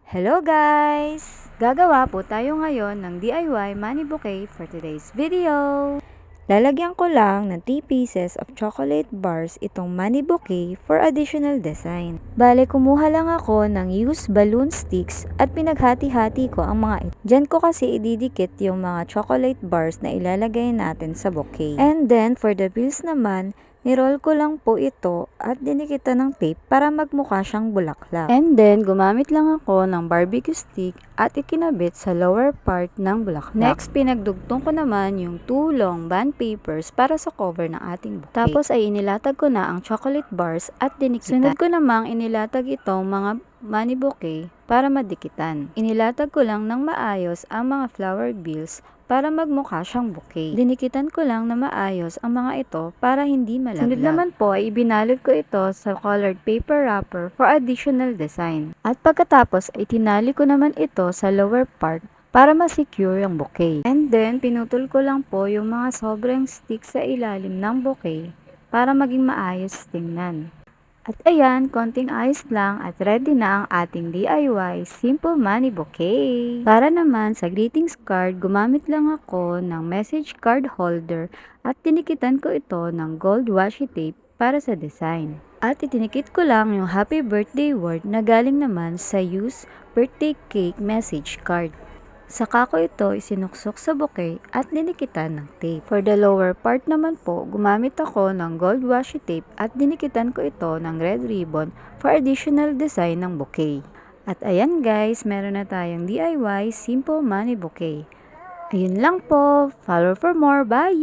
Hello guys! Gagawa po tayo ngayon ng DIY money bouquet for today's video. Lalagyan ko lang ng 3 pieces of chocolate bars itong money bouquet for additional design. Bale, kumuha lang ako ng used balloon sticks at pinaghati-hati ko ang mga ito. Diyan ko kasi ididikit yung mga chocolate bars na ilalagay natin sa bouquet. And then, for the bills naman, niroll ko lang po ito at dinikitan ng tape para magmukha siyang bulaklak. And then, gumamit lang ako ng barbecue stick at ikinabit sa lower part ng bulaklak. Next, pinagdugtong ko naman yung 2 long band papers para sa cover ng ating bouquet. Tapos ay inilatag ko na ang chocolate bars at dinikitan. Sunod ko namang inilatag itong mga money bouquet para madikitan. Inilatag ko lang ng maayos ang mga flower bills para magmukha siyang bouquet. Dinikitan ko lang na maayos ang mga ito para hindi malaglag. Sunod naman po ay ibinalot ko ito sa colored paper wrapper for additional design. At pagkatapos ay tinali ko naman ito sa lower part para ma-secure yung bouquet. And then, pinutol ko lang po yung mga sobrang stick sa ilalim ng bouquet para maging maayos tingnan. At ayan, konting ayos lang at ready na ang ating DIY simple money bouquet. Para naman sa greetings card, gumamit lang ako ng message card holder at tinikitan ko ito ng gold washi tape para sa design. At itinikit ko lang yung happy birthday word na galing naman sa used birthday cake message card. Saka ko ito isinuksok sa bouquet at dinikitan ng tape. For the lower part naman po, gumamit ako ng gold washi tape at dinikitan ko ito ng red ribbon for additional design ng bouquet. At ayan guys, meron na tayong DIY simple money bouquet. Ayun lang po. Follow for more. Bye!